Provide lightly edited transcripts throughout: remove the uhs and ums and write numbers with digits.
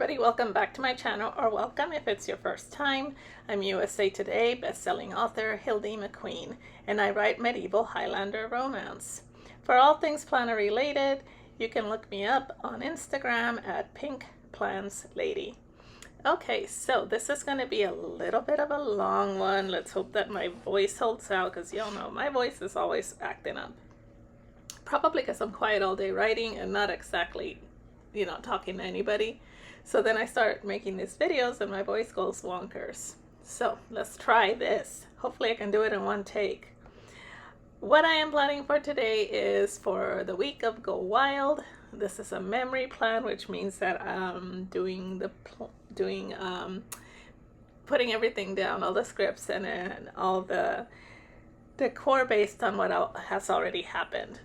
everybody, welcome back to my channel, or welcome if it's your first time. I'm USA Today best-selling author Hildie McQueen, and I write medieval Highlander romance. For all things planner related, you can look me up on Instagram at pinkplanslady. Okay, so this is going to be a little bit of a long one. Let's hope that my voice holds out, because y'all know my voice is always acting up. Probably because I'm quiet all day writing and not exactly talking to anybody. So then I start making these videos and my voice goes wonkers. So let's try this. Hopefully I can do it in one take. What I am planning for today is for the week of Go Wild. This is a memory plan, which means that I'm putting everything down, all the scripts and all the decor based on what has already happened.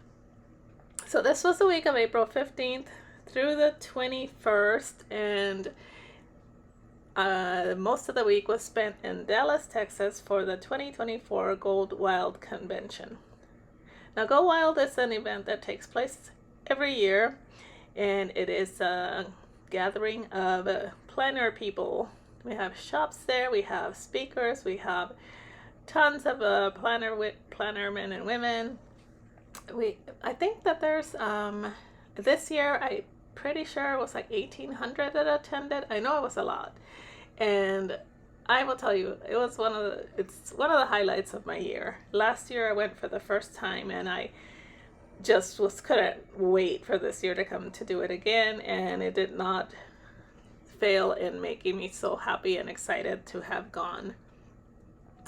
So this was the week of April 15th through the 21st, and most of the week was spent in Dallas, Texas for the 2024 Go Wild Convention. Now, Go Wild is an event that takes place every year, and it is a gathering of planner people. We have shops there, we have speakers, we have tons of planner men and women. I think that there's this year I'm pretty sure it was like 1,800 that attended. I know it was a lot, and I will tell you, it's one of the highlights of my year. Last year I went for the first time, and I just couldn't wait for this year to come to do it again, and it did not fail in making me so happy and excited to have gone.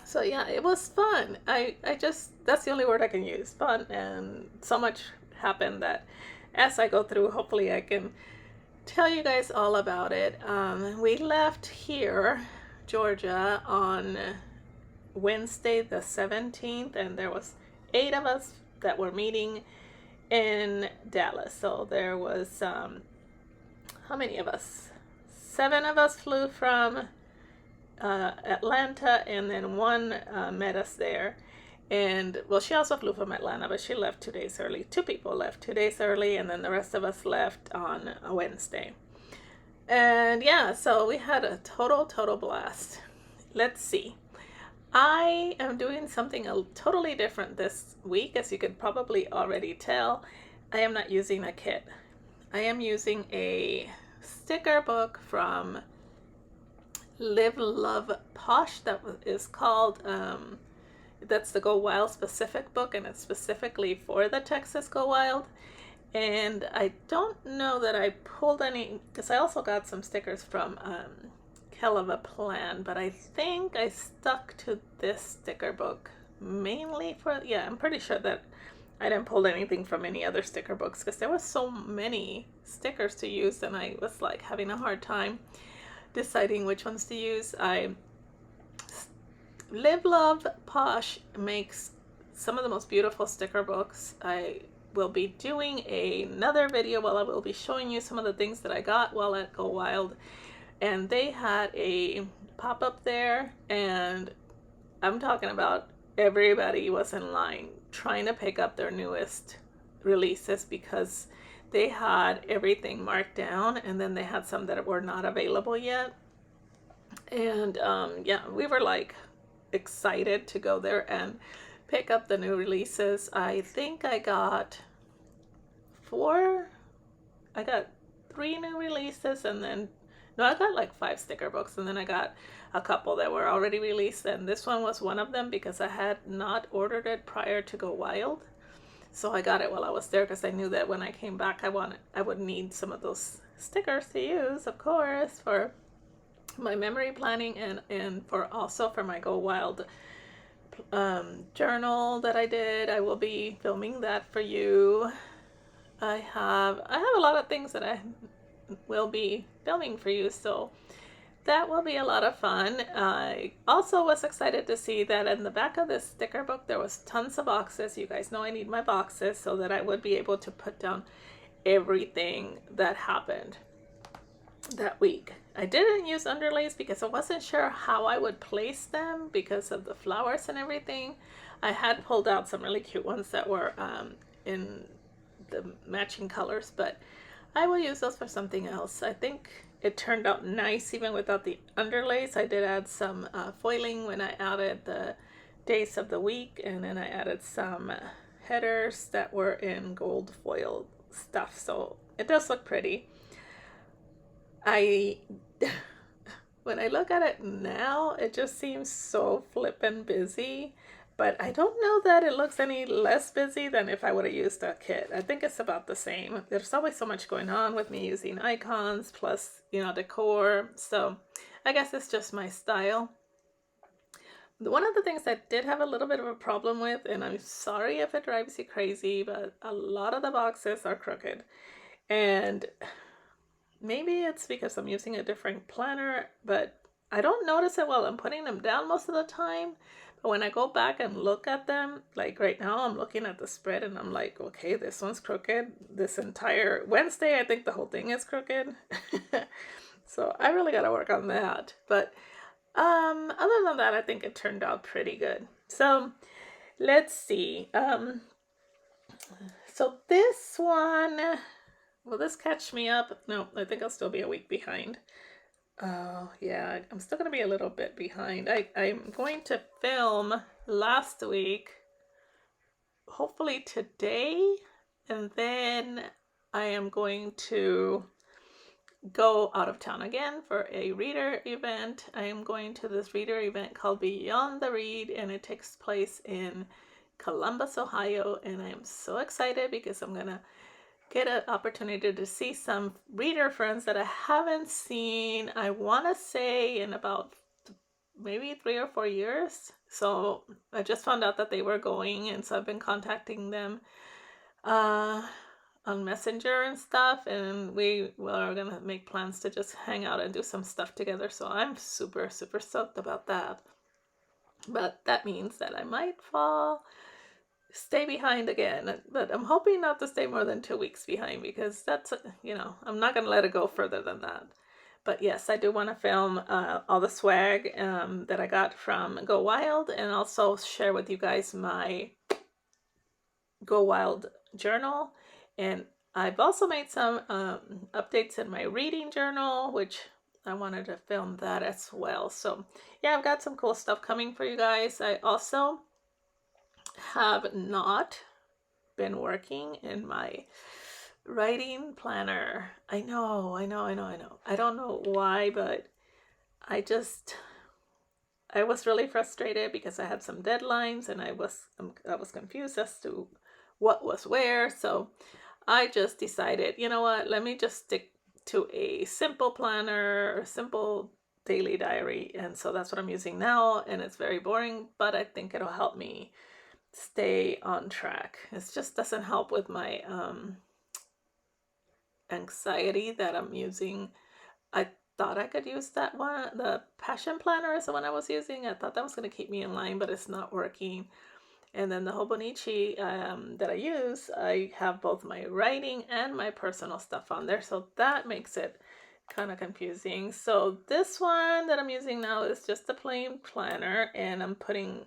So yeah, it was fun. That's the only word I can use, fun, and so much happened that as I go through, hopefully I can tell you guys all about it. We left here, Georgia, on Wednesday the 17th, and there was 8 of us that were meeting in Dallas. So there was, how many of us? 7 of us flew from Atlanta, and then one met us there. And well, she also flew from Atlanta, but she left 2 days early. 2 people left 2 days early, and then the rest of us left on a Wednesday. And yeah, so we had a total blast. Let's see. I am doing something totally different this week, as you could probably already tell. I am not using a kit. I am using a sticker book from Live Love Posh that is called that's the Go Wild specific book, and it's specifically for the Texas Go Wild. And I don't know that I pulled any, because I also got some stickers from Hell of a Plan, but I think I stuck to this sticker book mainly for, yeah, I'm pretty sure that I didn't pull anything from any other sticker books, because there were so many stickers to use, and I was like having a hard time deciding which ones to use. Live Love Posh makes some of the most beautiful sticker books. I will be doing another video where I will be showing you some of the things that I got while at Go Wild. And they had a pop-up there, and I'm talking about everybody was in line trying to pick up their newest releases, because they had everything marked down, and then they had some that were not available yet. And yeah, we were like excited to go there and pick up the new releases. I think I got 3 new releases, and then I got like 5 sticker books, and then I got a couple that were already released, and this one was one of them because I had not ordered it prior to Go Wild. So I got it while I was there, because I knew that when I came back I would need some of those stickers to use, of course, for my memory planning, and for also for my Go Wild journal that I did. I will be filming that for you. I have a lot of things that I will be filming for you, so that will be a lot of fun. I also was excited to see that in the back of this sticker book there was tons of boxes. You guys know I need my boxes so that I would be able to put down everything that happened that week. I didn't use underlays because I wasn't sure how I would place them because of the flowers and everything. I had pulled out some really cute ones that were in the matching colors, but I will use those for something else. I think it turned out nice even without the underlays. I did add some foiling when I added the days of the week, and then I added some headers that were in gold foil stuff, so it does look pretty. I when I look at it now, it just seems so flippin' busy, but I don't know that it looks any less busy than if I would have used a kit. I think it's about the same. There's always so much going on with me using icons plus, decor, so I guess it's just my style. One of the things I did have a little bit of a problem with, and I'm sorry if it drives you crazy, but a lot of the boxes are crooked. And maybe it's because I'm using a different planner, but I don't notice it while I'm putting them down most of the time. But when I go back and look at them, like right now, I'm looking at the spread and I'm like, okay, this one's crooked. This entire Wednesday, I think the whole thing is crooked. So I really got to work on that. But other than that, I think it turned out pretty good. So let's see. So this one, will this catch me up? No, I think I'll still be a week behind. Oh, yeah, I'm still going to be a little bit behind. I'm going to film last week, hopefully today, and then I am going to go out of town again for a reader event. I am going to this reader event called Beyond the Read, and it takes place in Columbus, Ohio, and I am so excited because I'm going to get an opportunity to see some reader friends that I haven't seen, I want to say, in about maybe 3 or 4 years. So I just found out that they were going, and so I've been contacting them on Messenger and stuff, and we are going to make plans to just hang out and do some stuff together. So I'm super, super stoked about that. But that means that I might stay behind again, but I'm hoping not to stay more than 2 weeks behind, because that's, I'm not going to let it go further than that. But yes, I do want to film all the swag that I got from Go Wild, and also share with you guys my Go Wild journal. And I've also made some updates in my reading journal, which I wanted to film that as well. So yeah, I've got some cool stuff coming for you guys. I also have not been working in my writing planner. I know. I don't know why, but I was really frustrated because I had some deadlines and I was confused as to what was where. So I just decided, you know what, let me just stick to a simple planner, a simple daily diary. And so that's what I'm using now. And it's very boring, but I think it'll help me stay on track. It just doesn't help with my anxiety that I'm using. I thought I could use that one. The Passion Planner is the one I was using. I thought that was going to keep me in line, but it's not working. And then the Hobonichi that I use, I have both my writing and my personal stuff on there. So that makes it kind of confusing. So this one that I'm using now is just a plain planner, and I'm putting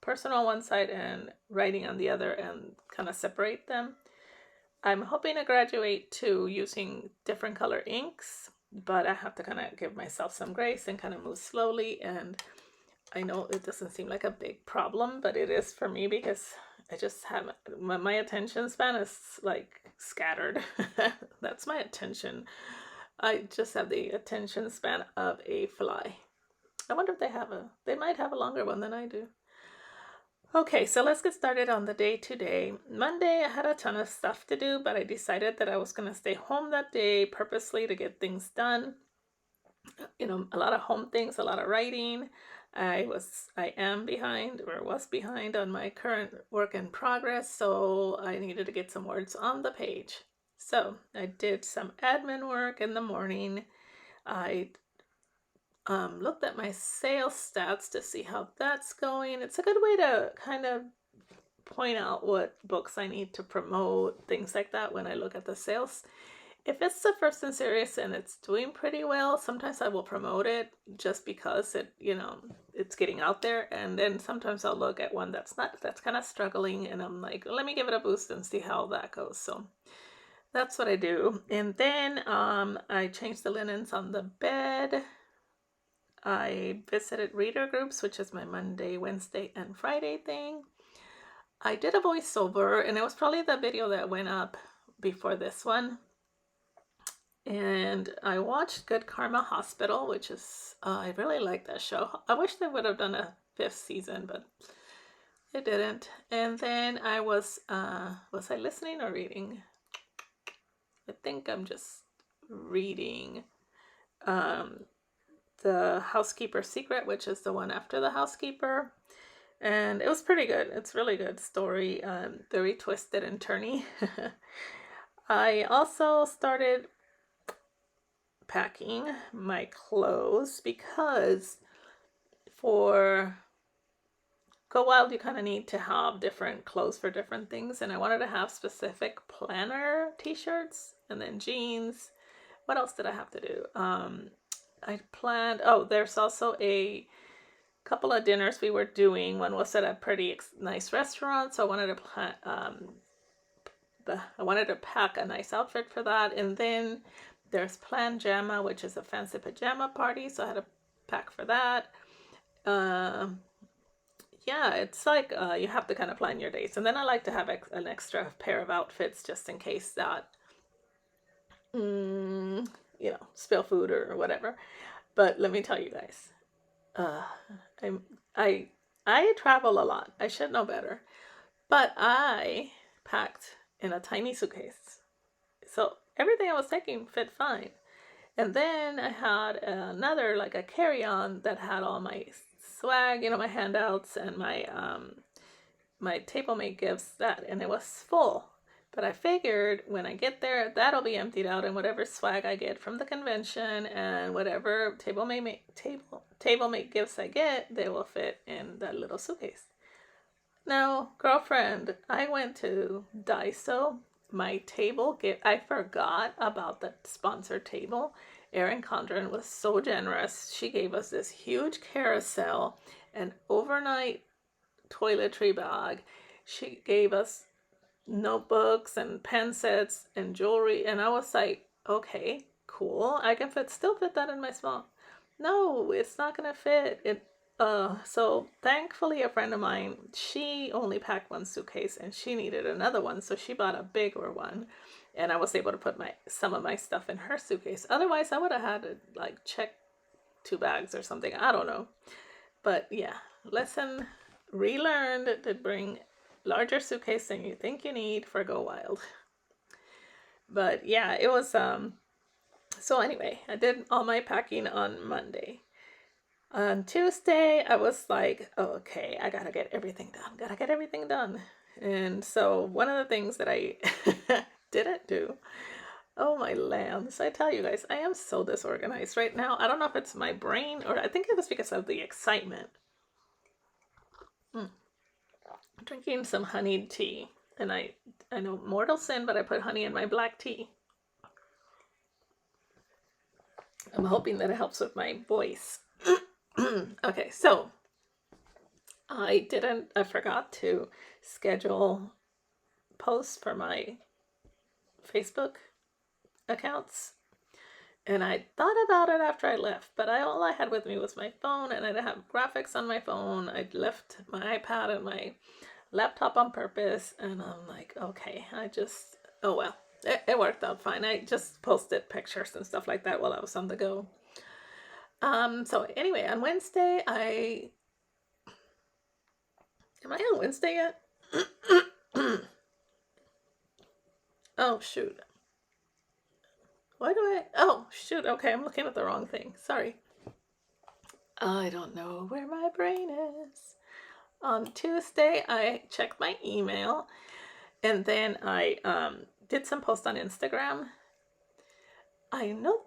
personal on one side and writing on the other and kind of separate them. I'm hoping to graduate to using different color inks, but I have to kind of give myself some grace and kind of move slowly. And I know it doesn't seem like a big problem, but it is for me because I just have, my attention span is like scattered. That's my attention. I just have the attention span of a fly. I wonder if they might have a longer one than I do. Okay, so let's get started on the day today. Monday, I had a ton of stuff to do, but I decided that I was going to stay home that day purposely to get things done. A lot of home things, a lot of writing. I am behind, or was behind, on my current work in progress, so I needed to get some words on the page. So I did some admin work in the morning. I looked at my sales stats to see how that's going. It's a good way to kind of point out what books I need to promote, things like that when I look at the sales. If it's the first in series and it's doing pretty well, sometimes I will promote it just because it's getting out there. And then sometimes I'll look at one that's kind of struggling, and I'm like, let me give it a boost and see how that goes. So that's what I do. And then I changed the linens on the bed. I visited reader groups, which is my Monday, Wednesday, and Friday thing. I did a voiceover, and it was probably the video that went up before this one. And I watched Good Karma Hospital, which is, I really like that show. I wish they would have done a 5th season, but they didn't. And then I was I listening or reading? I think I'm just reading The Housekeeper's Secret, which is the one after The Housekeeper. And it was pretty good. It's really good story, very twisted and turny. I also started packing my clothes because for Go Wild you kind of need to have different clothes for different things, and I wanted to have specific planner t-shirts and then jeans. What else did I have to do? I planned, there's also a couple of dinners we were doing. One was at a pretty nice restaurant, so I wanted to plan I wanted to pack a nice outfit for that. And then there's Plan Jamma, which is a fancy pajama party, so I had to pack for that. Yeah, it's like you have to kind of plan your days. And then I like to have an extra pair of outfits just in case that, spill food or whatever. But let me tell you guys, I travel a lot. I should know better, but I packed in a tiny suitcase, so everything I was taking fit fine. And then I had another, like a carry-on that had all my swag, my handouts and my table mate gifts, and it was full. But I figured when I get there, that'll be emptied out, and whatever swag I get from the convention and whatever table mate gifts I get, they will fit in that little suitcase. Now, girlfriend, I went to Daiso. My table gift, I forgot about the sponsored table. Erin Condren was so generous. She gave us this huge carousel, an overnight toiletry bag. She gave us notebooks and pen sets and jewelry, and I was like, okay, cool. I can still fit that in my small. No, it's not gonna fit. So thankfully a friend of mine, she only packed one suitcase and she needed another one, so she bought a bigger one, and I was able to put some of my stuff in her suitcase. Otherwise I would have had to like check 2 bags or something. I don't know. But yeah, lesson relearned to bring larger suitcase than you think you need for Go Wild. But yeah, it was so anyway, I did all my packing on Monday. On Tuesday, I was like, okay, I gotta get everything done. And so one of the things that I didn't do, oh my lambs, I tell you guys, I am so disorganized right now. I don't know if it's my brain or I think it was because of the excitement. I'm drinking some honeyed tea, and I know mortal sin, but I put honey in my black tea. I'm hoping that it helps with my voice. Okay, so I forgot to schedule posts for my Facebook accounts, and I thought about it after I left, but all I had with me was my phone, and I didn't have graphics on my phone. I'd left my iPad and my laptop on purpose, and I'm like, okay, oh well, it worked out fine. I just posted pictures and stuff like that while I was on the go. So anyway, on Wednesday, am I on Wednesday yet? Oh, shoot. Oh, shoot. Okay, I'm looking at the wrong thing. Sorry. I don't know where my brain is. On Tuesday, I checked my email, and then I did some posts on Instagram. I know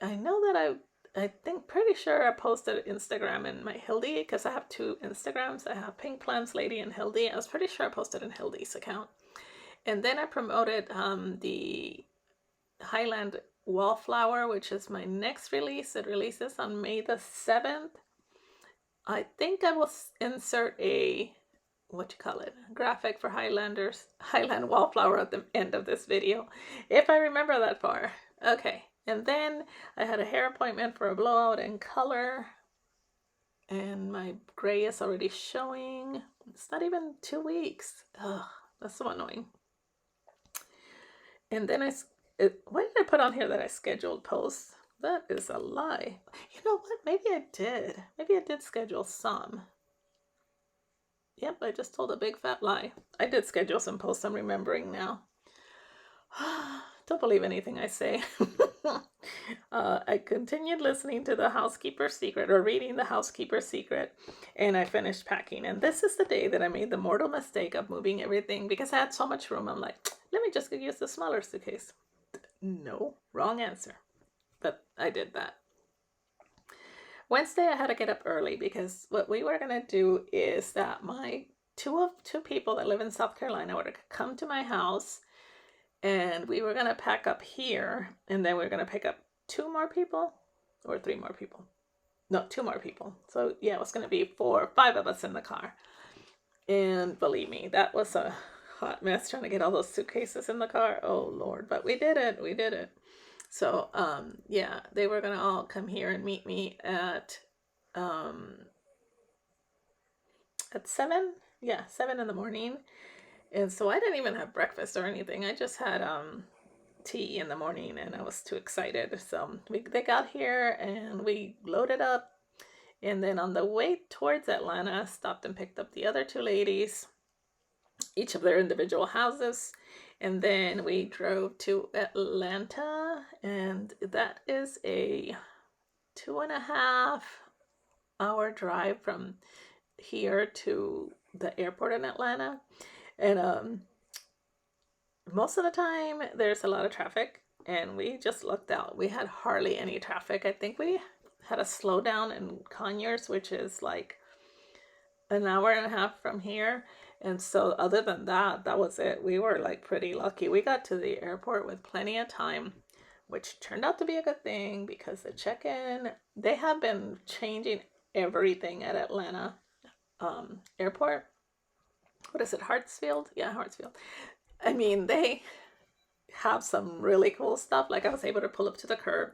that I think pretty sure I posted Instagram in my Hildie, because I have 2 Instagrams. I have Pink Plants Lady and Hildie. I was pretty sure I posted in Hildie's account. And then I promoted the Highlander Wallflower, which is my next release. It releases on May the 7th. I think I will insert a what you call it, graphic for Highland wallflower at the end of this video, if I remember that far. Okay, and then I had a hair appointment for a blowout and color, and my gray is already showing. It's not even 2 weeks. Ugh, that's so annoying. And then why did I put on here that I scheduled posts? That is a lie. You know what? Maybe I did. Maybe I did schedule some. Yep, I just told a big fat lie. I did schedule some posts, I'm remembering now. Don't believe anything I say. I continued listening to The Housekeeper's Secret, or reading The Housekeeper's Secret, and I finished packing. And this is the day that I made the mortal mistake of moving everything, because I had so much room. I'm like, let me just use the smaller suitcase. No, wrong answer. But I did that. Wednesday, I had to get up early because what we were going to do is that my two people that live in South Carolina were to come to my house, and we were going to pack up here, and then we were going to pick up 2 more people or 3 more people. No, 2 more people. So yeah, it was going to be 4 or 5 of us in the car. And believe me, that was a hot mess trying to get all those suitcases in the car. Oh Lord, but we did it. So, yeah, they were going to all come here and meet me at 7. Yeah, 7 in the morning. And so I didn't even have breakfast or anything. I just had tea in the morning, and I was too excited. So they got here and we loaded up. And then on the way towards Atlanta, I stopped and picked up the other 2 ladies, each of their individual houses. And then we drove to Atlanta, and that is a 2.5 hour drive from here to the airport in Atlanta. And most of the time there's a lot of traffic, and we just lucked out. We had hardly any traffic. I think we had a slowdown in Conyers, which is like an hour and a half from here. And so other than that, that was it. We were like pretty lucky. We got to the airport with plenty of time, which turned out to be a good thing, because the check-in, they have been changing everything at Atlanta airport. What is it, Hartsfield? Yeah, Hartsfield. I mean, they have some really cool stuff. Like, I was able to pull up to the curb,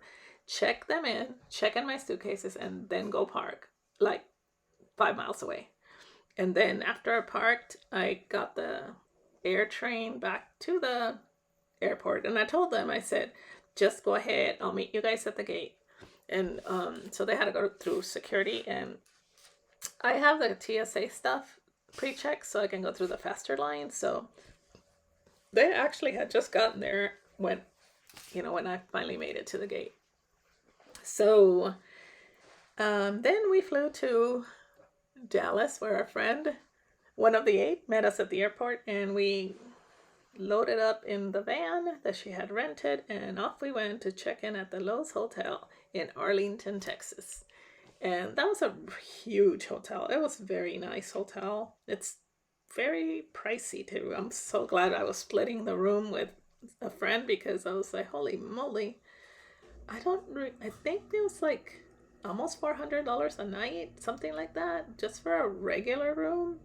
check them in, check in my suitcases, and then go park like 5 miles away. And then after I parked, I got the air train back to the airport. And I told them, I said, just go ahead. I'll meet you guys at the gate. And so they had to go through security. And I have the TSA stuff pre-checked so I can go through the faster line. So they actually had just gotten there when I finally made it to the gate. So then we flew to Dallas, where our friend, one of the 8, met us at the airport, and we loaded up in the van that she had rented, and off we went to check in at the Lowe's Hotel in Arlington, Texas. And that was a huge hotel. It was a very nice hotel. It's very pricey too. I'm so glad I was splitting the room with a friend, because I was like, holy moly. I think it was like almost $400 a night, something like that, just for a regular room.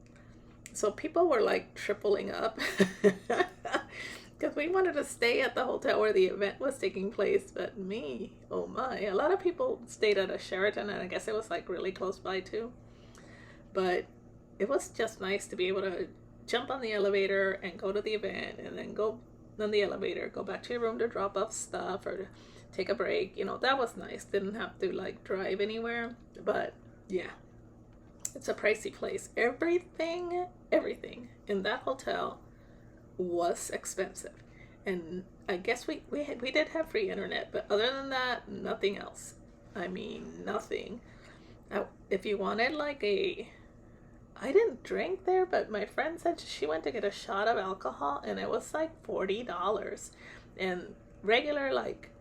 So people were like tripling up because we wanted to stay at the hotel where the event was taking place. But me, oh my, a lot of people stayed at a Sheraton, and I guess it was like really close by too. But it was just nice to be able to jump on the elevator and go to the event, and then go on the elevator, go back to your room to drop off stuff or to take a break. That was nice. Didn't have to like drive anywhere. But yeah, it's a pricey place. Everything in that hotel was expensive. And I guess we did have free internet, but other than that, nothing else. I mean, nothing. If you wanted like I didn't drink there, but my friend said she went to get a shot of alcohol, and it was like $40. And regular, like,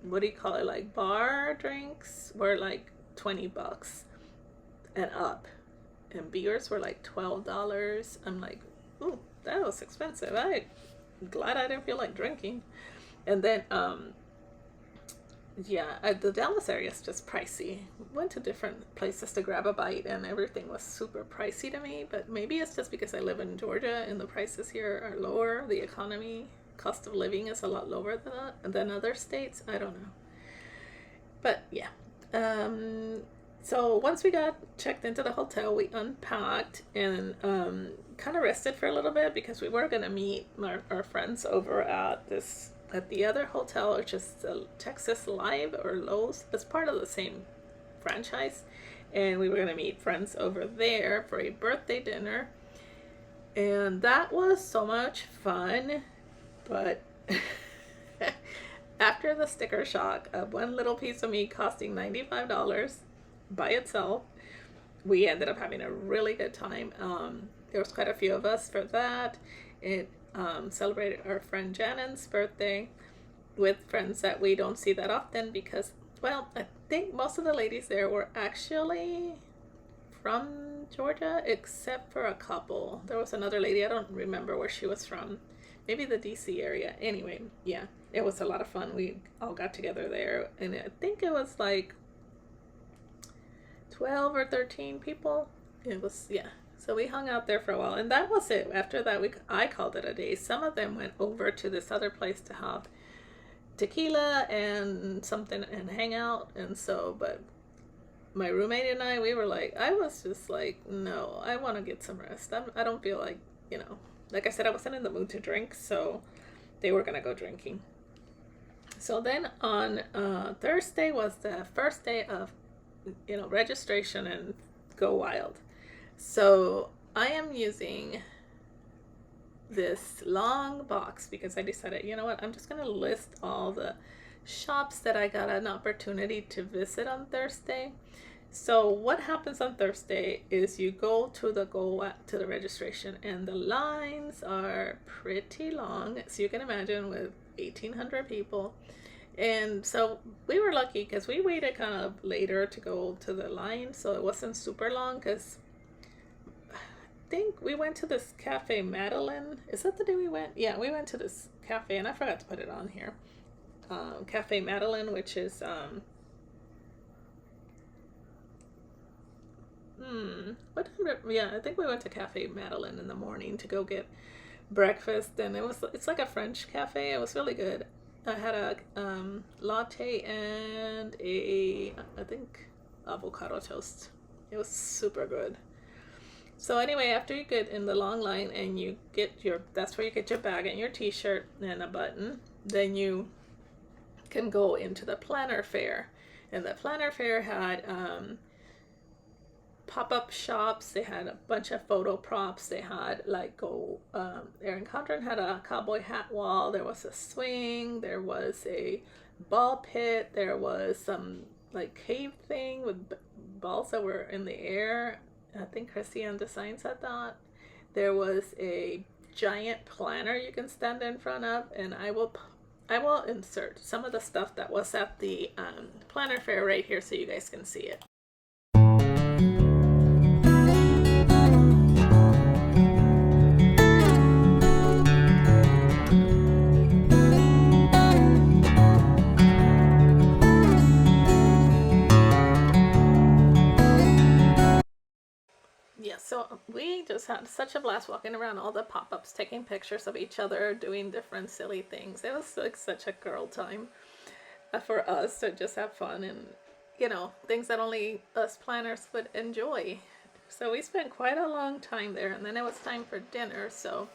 what do you call it, like bar drinks were like $20 and up, and beers were like $12. I'm like, ooh, that was expensive. I'm glad I didn't feel like drinking. And then yeah, the Dallas area is just pricey. Went to different places to grab a bite, and everything was super pricey to me. But maybe it's just because I live in Georgia and the prices here are lower. The economy, cost of living is a lot lower than other states. I don't know. But yeah. So once we got checked into the hotel, we unpacked and kind of rested for a little bit because we were gonna meet our friends over at the other hotel, which is Texas Live or Lowe's. It's part of the same franchise, and we were gonna meet friends over there for a birthday dinner, and that was so much fun. But after the sticker shock of one little piece of meat costing $95 by itself, we ended up having a really good time. There was quite a few of us for that. It celebrated our friend Janen's birthday with friends that we don't see that often because, well, I think most of the ladies there were actually from Georgia, except for a couple. There was another lady, I don't remember where she was from. Maybe the DC area. Anyway, yeah, it was a lot of fun. We all got together there, and I think it was like 12 or 13 people. It was, yeah. So we hung out there for a while, and that was it. After that, I called it a day. Some of them went over to this other place to have tequila and something and hang out, and so, but my roommate and I were like, I was just like, no, I want to get some rest. I don't feel like, like I said, I wasn't in the mood to drink, so they were gonna go drinking. So then on Thursday was the first day of registration and Go Wild. So I am using this long box because I decided, you know what, I'm just gonna list all the shops that I got an opportunity to visit on Thursday. So what happens on Thursday is you go to the registration, and the lines are pretty long, so you can imagine, with 1,800 people. And so we were lucky because we waited kind of later to go to the line, so it wasn't super long. Because I think we went to this Cafe Madeline. Is that the day we went? Yeah, we went to this cafe, and I forgot to put it on here. Cafe Madeline, which is what time yeah, I think we went to Cafe Madeline in the morning to go get breakfast, and it's like a French cafe. It was really good. I had a latte and I think avocado toast. It was super good. So anyway, after you get in the long line and you get that's where you get your bag and your t-shirt and a button, then you can go into the planner fair. And the planner fair had pop-up shops. They had a bunch of photo props. They had Erin Condren had a cowboy hat wall. There was a swing. There was a ball pit. There was some cave thing with balls that were in the air. I think Christian Designs had that. There was a giant planner you can stand in front of, and I will insert some of the stuff that was at the planner fair right here so you guys can see it. Yeah, so we just had such a blast walking around all the pop-ups, taking pictures of each other, doing different silly things. It was like such a girl time for us to just have fun and, things that only us planners would enjoy. So we spent quite a long time there, and then it was time for dinner. So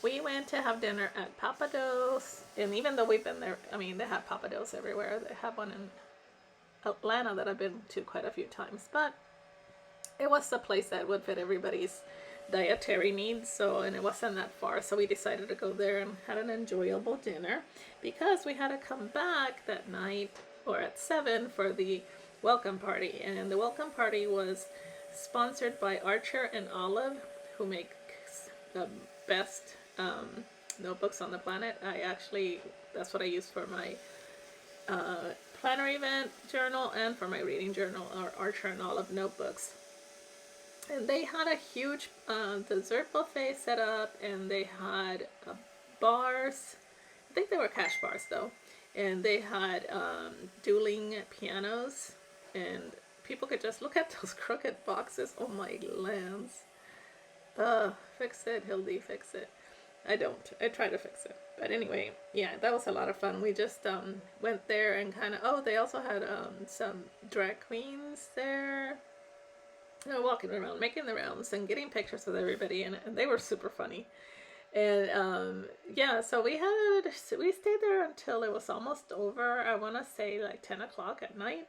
we went to have dinner at Papados, and even though we've been there, I mean, they have Papados everywhere. They have one in Atlanta that I've been to quite a few times, but it was a place that would fit everybody's dietary needs, and it wasn't that far, so we decided to go there and had an enjoyable dinner because we had to come back that night or at 7 for the welcome party. And the welcome party was sponsored by Archer and Olive, who make the best notebooks on the planet. That's what I use for my planner event journal and for my reading journal, are Archer and Olive notebooks. And they had a huge dessert buffet set up, and they had bars. I think they were cash bars though. and they had dueling pianos, and people could just look at those crooked boxes. Oh my lands. Fix it, Hildy, fix it. I don't. I try to fix it. But anyway, yeah, that was a lot of fun. We just went there and kind of, oh, they also had some drag queens there, you know, walking around, making the rounds and getting pictures with everybody, and they were super funny. And yeah, so we stayed there until it was almost over. I want to say like 10 o'clock at night.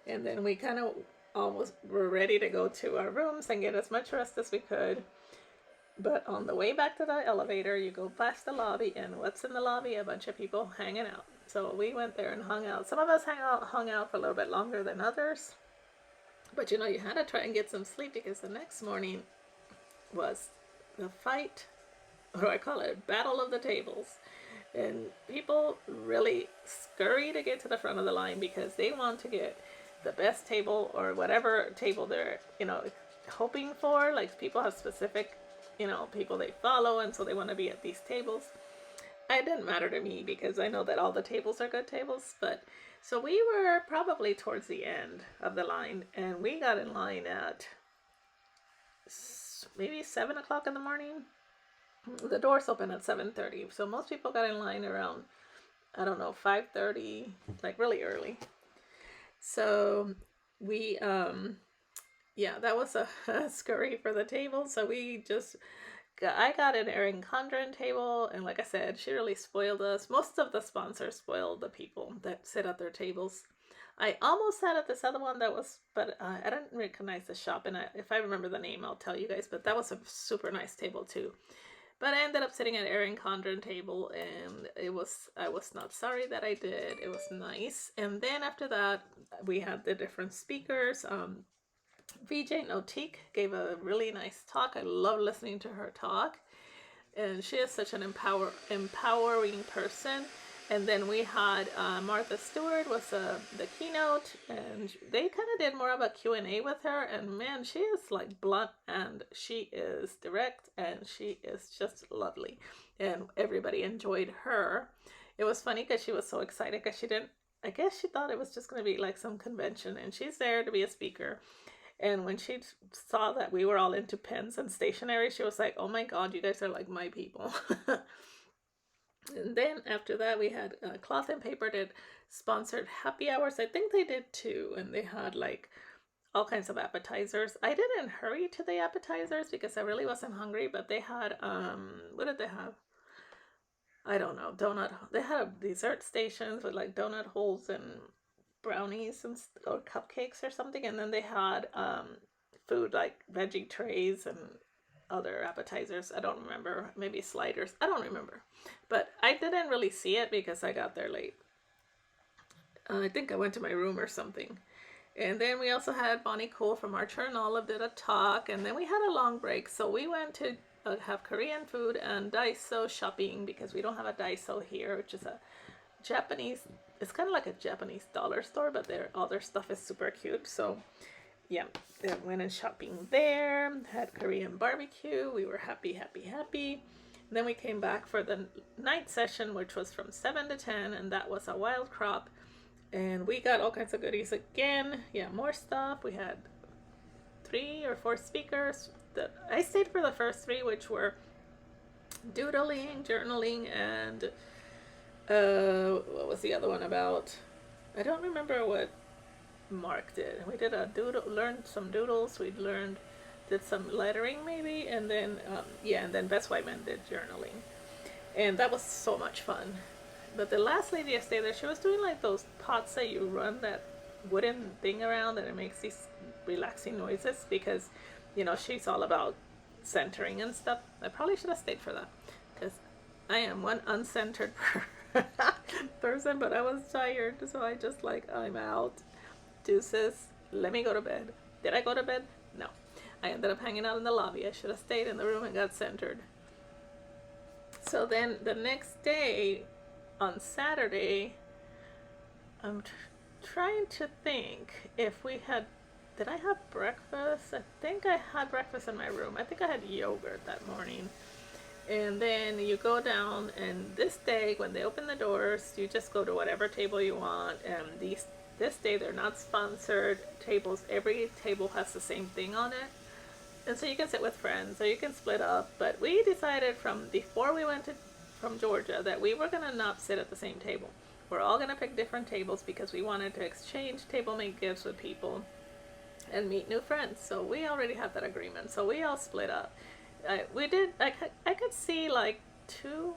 And then we kind of almost were ready to go to our rooms and get as much rest as we could. But on the way back to the elevator, you go past the lobby, and what's in the lobby? A bunch of people hanging out. So we went there and hung out. Some of us hung out for a little bit longer than others. But you know, you had to try and get some sleep, because the next morning was the fight, what do I call it? Battle of the tables. And people really scurry to get to the front of the line because they want to get the best table, or whatever table they're, you know, hoping for. Like, people have specific, you know, people they follow, and so they want to be at these tables. It didn't matter to me because I know that all the tables are good tables. But so we were probably towards the end of the line, and we got in line at maybe 7 o'clock in the morning. The doors open at 7:30, so most people got in line around, I don't know, 5:30, like really early. So we yeah, that was a scurry for the table. So I got an Erin Condren table, and like I said, she really spoiled us. Most of the sponsors spoiled the people that sit at their tables. I almost sat at this other one but I didn't recognize the shop, and if I remember the name, I'll tell you guys. But that was a super nice table too. But I ended up sitting at Erin Condren table, and I was not sorry that I did. It was nice. And then after that, we had the different speakers. VJ Notique gave a really nice talk. I love listening to her talk, and she is such an empowering person. And then we had Martha Stewart was the keynote, and they kind of did more of a Q&A with her. And man, she is like blunt, and she is direct, and she is just lovely. And everybody enjoyed her. It was funny because she was so excited because I guess she thought it was just going to be like some convention, and she's there to be a speaker. And when she saw that we were all into pens and stationery, she was like, oh my God, you guys are like my people. And then after that, we had Cloth and Paper did sponsored happy hours. I think they did too. And they had like all kinds of appetizers. I didn't hurry to the appetizers because I really wasn't hungry, but they had, what did they have? I don't know, they had dessert stations with like donut holes and brownies or cupcakes or something. And then they had food like veggie trays and other appetizers. I don't remember. Maybe sliders. I don't remember. But I didn't really see it because I got there late. I think I went to my room or something. And then we also had Bonnie Cole from Archer and Olive did a talk. And then we had a long break. So we went to have Korean food and Daiso shopping because we don't have a Daiso here, which is a Japanese, it's kind of like a Japanese dollar store, but all their stuff is super cute. So yeah, they went and shopping there, had Korean barbecue. We were happy. And then we came back for the night session, which was from 7 to 10, and that was a wild crop. And we got all kinds of goodies again. Yeah, more stuff. We had 3 or 4 speakers. I stayed for the first 3, which were doodling, journaling, and what was the other one about? I don't remember what Mark did. We did learned some doodles. Did some lettering maybe, and then and then Best White Man did journaling, and that was so much fun. But the last lady I stayed there, she was doing like those pots that you run that wooden thing around, and it makes these relaxing noises because, you know, she's all about centering and stuff. I probably should have stayed for that because I am one uncentered person, but I was tired, so I just I'm out. Deuces, let me go to bed. Did I go to bed? No. I ended up hanging out in the lobby. I should have stayed in the room and got centered. So then the next day, on Saturday, I'm trying to think if did I have breakfast? I think I had breakfast in my room. I think I had yogurt that morning. And then you go down, and this day when they open the doors, you just go to whatever table you want. And this day they're not sponsored tables. Every table has the same thing on it. And so you can sit with friends or you can split up. But we decided from before we went from Georgia that we were going to not sit at the same table. We're all going to pick different tables because we wanted to exchange table mate gifts with people and meet new friends. So we already had that agreement. So we all split up. I could see like two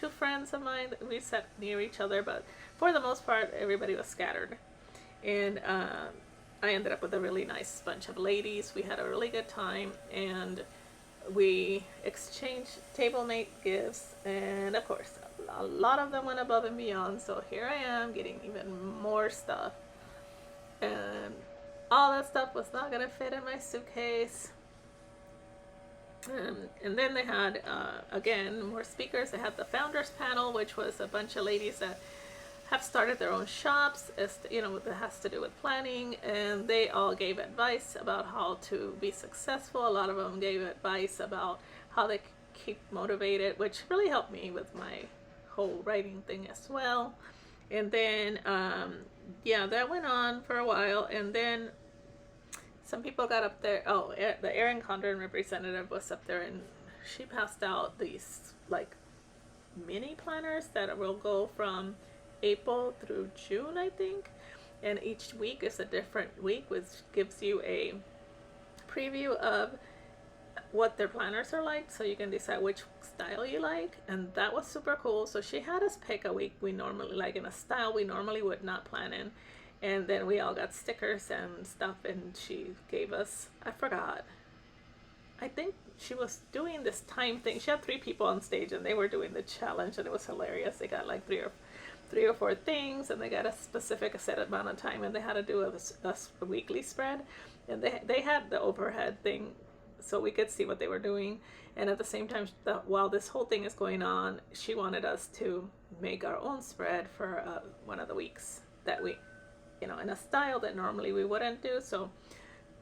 friends of mine that we sat near each other, but for the most part everybody was scattered. And I ended up with a really nice bunch of ladies. We had a really good time, and we exchanged table mate gifts, and of course a lot of them went above and beyond. So here I am getting even more stuff, and all that stuff was not gonna fit in my suitcase. And then they had, again, more speakers. They had the founders panel, which was a bunch of ladies that have started their own shops, that has to do with planning, and they all gave advice about how to be successful. A lot of them gave advice about how they keep motivated, which really helped me with my whole writing thing as well. And then, that went on for a while, and then some people got up there. Oh, the Erin Condren representative was up there, and she passed out these like mini planners that will go from April through June, I think. And each week is a different week, which gives you a preview of what their planners are like, so you can decide which style you like. And that was super cool. So she had us pick a week we normally like in a style we normally would not plan in. And then we all got stickers and stuff, and she gave us, I forgot, I think she was doing this time thing. She had 3 people on stage, and they were doing the challenge, and it was hilarious. They got like three or four things, and they got a specific set amount of time, and they had to do a weekly spread. And they had the overhead thing, so we could see what they were doing. And at the same time, while this whole thing is going on, she wanted us to make our own spread for one of the weeks that we, in a style that normally we wouldn't do. So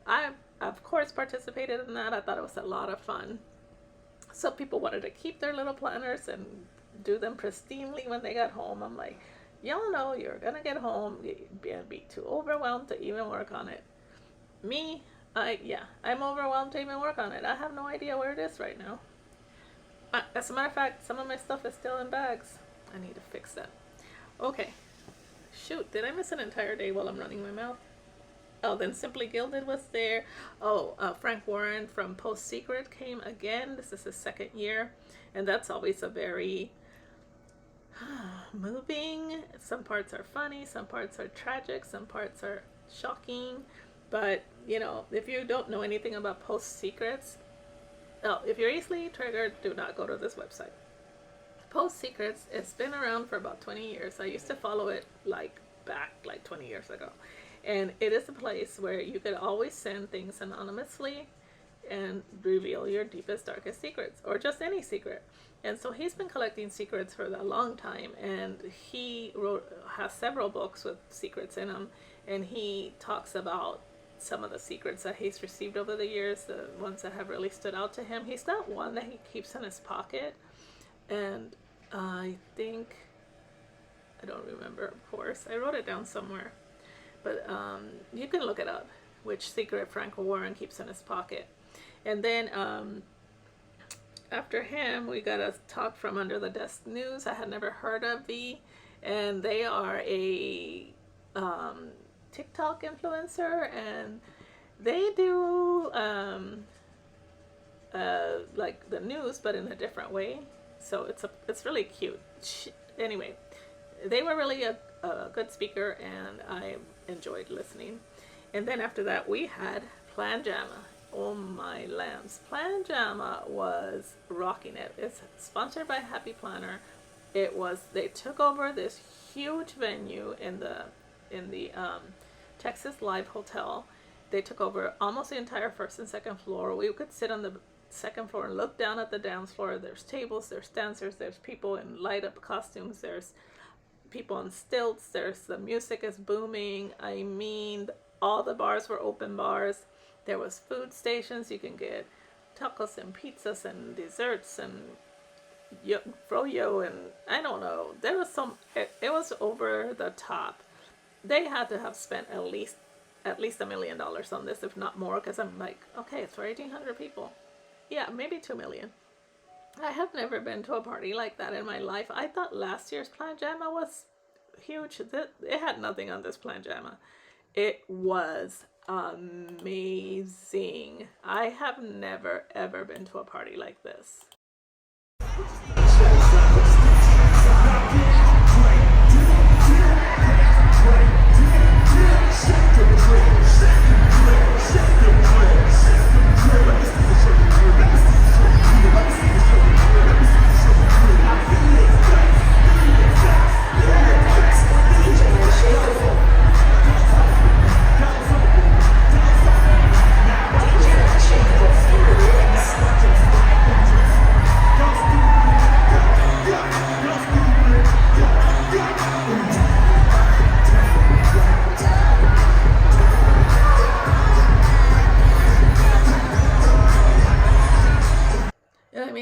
I, of course, participated in that. I thought it was a lot of fun. So people wanted to keep their little planners and do them pristinely when they got home. I'm like, y'all know you're gonna get home and be too overwhelmed to even work on it. Me, I'm overwhelmed to even work on it. I have no idea where it is right now. As a matter of fact, some of my stuff is still in bags. I need to fix that. Okay. Shoot, did I miss an entire day while I'm running my mouth? Oh, then Simply Gilded was there. Oh, Frank Warren from Post Secret came again. This is his 2nd year, and that's always a very moving. Some parts are funny, some parts are tragic, some parts are shocking. But, if you don't know anything about Post Secrets, if you're easily triggered, do not go to this website. Post Secrets, it's been around for about 20 years. I used to follow it back 20 years ago. And it is a place where you could always send things anonymously and reveal your deepest, darkest secrets, or just any secret. And so he's been collecting secrets for a long time, and he has several books with secrets in them, and he talks about some of the secrets that he's received over the years, the ones that have really stood out to him. He's got one that he keeps in his pocket, and I think, I don't remember, of course. I wrote it down somewhere. But you can look it up, which secret Frank Warren keeps in his pocket. And then after him, we got a talk from Under the Desk News. I had never heard of V, and they are a TikTok influencer, and they do like the news, but in a different way. So it's really cute. Anyway, they were really a good speaker, and I enjoyed listening. And then after that, we had Plan Jama. Oh my lambs, Plan Jama was rocking it. It's sponsored by Happy Planner. They took over this huge venue in the Texas Live Hotel. They took over almost the entire 1st and 2nd floor. We could sit on the 2nd floor and look down at the dance floor. There's tables, there's dancers, there's people in light up costumes, there's people on stilts, the music is booming. I mean, all the bars were open bars. There was food stations. You can get tacos and pizzas and desserts and froyo, and I don't know. There was it was over the top. They had to have spent at least $1 million on this, if not more, because I'm like, okay, it's for 1,800 people. Yeah, maybe 2 million. I have never been to a party like that in my life. I thought last year's Planjama was huge. It had nothing on this Planjama. It was amazing. I have never ever been to a party like this.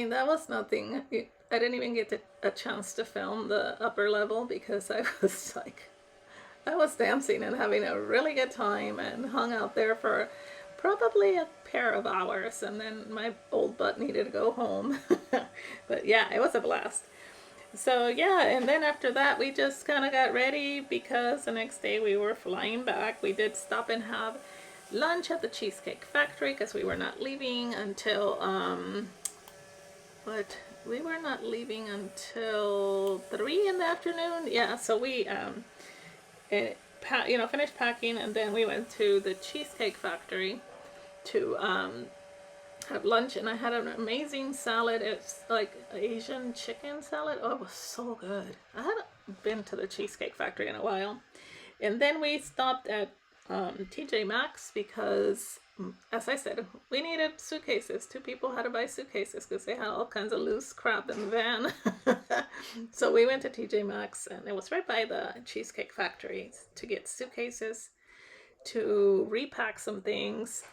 That was nothing. I didn't even get a chance to film the upper level because I was dancing and having a really good time and hung out there for probably a pair of hours, and then my old butt needed to go home. But yeah, it was a blast. So yeah, and then after that we just kind of got ready because the next day we were flying back. We did stop and have lunch at the Cheesecake Factory because we were not leaving until but we were not leaving until 3 in the afternoon. Yeah, so we finished packing, and then we went to the Cheesecake Factory to have lunch, and I had an amazing salad. It's like Asian chicken salad. Oh, it was so good. I hadn't been to the Cheesecake Factory in a while. And then we stopped at TJ Maxx because, as I said, we needed suitcases. 2 people had to buy suitcases because they had all kinds of loose crap in the van. So we went to TJ Maxx, and it was right by the Cheesecake Factory, to get suitcases, to repack some things.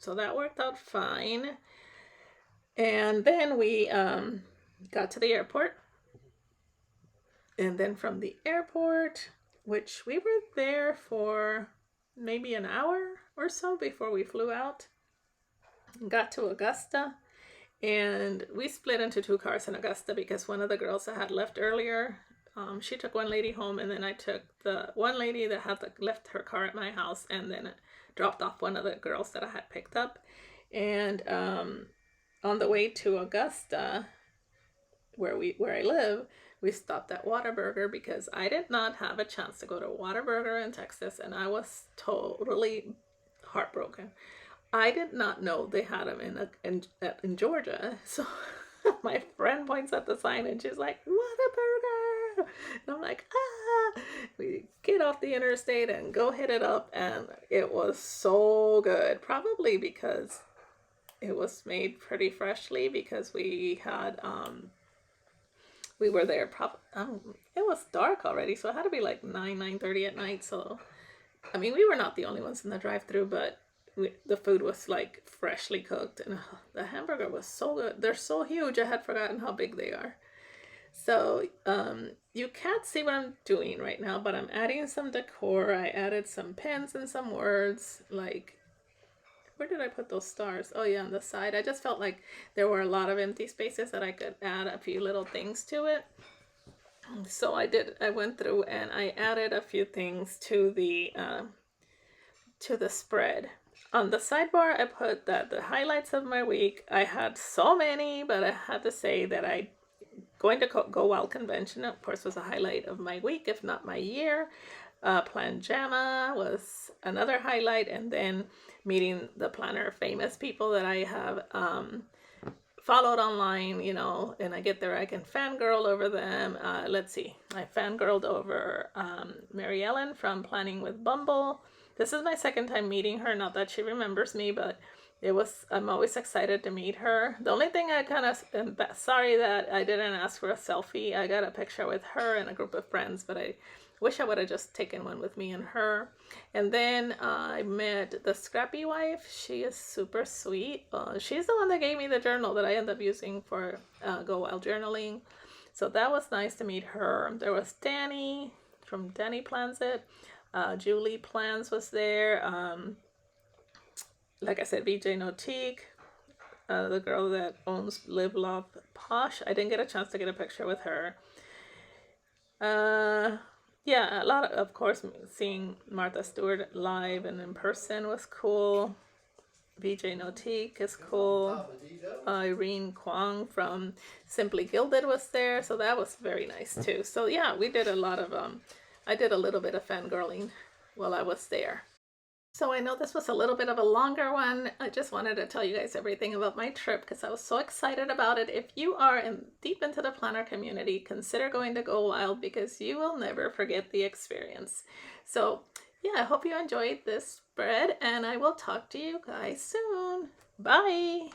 So that worked out fine. And then we got to the airport. And then from the airport, which we were there for maybe an hour or so before we flew out, got to Augusta, and we split into 2 cars in Augusta because one of the girls that had left earlier, she took one lady home, and then I took the one lady that had left her car at my house, and then dropped off one of the girls that I had picked up. And on the way to Augusta, where I live, we stopped at Whataburger because I did not have a chance to go to Whataburger in Texas, and I was totally heartbroken. I did not know they had them in Georgia. So my friend points at the sign, and she's like, Whataburger! And I'm like, ah! We get off the interstate and go hit it up, and it was so good. Probably because it was made pretty freshly, because we had we were there it was dark already, so it had to be like 9:30 at night. So I mean, we were not the only ones in the drive-thru, but the food was like freshly cooked, and the hamburger was so good. They're so huge, I had forgotten how big they are. So you can't see what I'm doing right now, but I'm adding some decor. I added some pins and some words, like, where did I put those stars? Oh yeah, on the side. I just felt like there were a lot of empty spaces that I could add a few little things to it. So I went through and I added a few things to the spread. On the sidebar, I put that the highlights of my week. I had so many, but I had to say that going to Go Wild Convention, of course, was a highlight of my week, if not my year. Planjama was another highlight, and then meeting the planner famous people that I have followed online, and I get there, I can fangirl over them. Let's see, I fangirled over Mary Ellen from Planning with Bumble. This is my second time meeting her, not that she remembers me, but I'm always excited to meet her. The only thing I kind of am sorry that I didn't ask for a selfie. I got a picture with her and a group of friends, but Wish I would have just taken one with me and her. And then I met the Scrappy wife. She is super sweet. She's the one that gave me the journal that I end up using for Go Wild journaling. So that was nice to meet her. There was Danny from Danny Plans It. Julie Plans was there. Like I said, VJ Notique. The girl that owns Live Love Posh. I didn't get a chance to get a picture with her. Yeah, a lot of course, seeing Martha Stewart live and in person was cool. VJ Notique is cool. Irene Kwong from Simply Gilded was there, so that was very nice too. So yeah, we did a lot of I did a little bit of fangirling while I was there. So I know this was a little bit of a longer one. I just wanted to tell you guys everything about my trip because I was so excited about it. If you are deep into the planner community, consider going to Go Wild because you will never forget the experience. So yeah, I hope you enjoyed this spread and I will talk to you guys soon. Bye!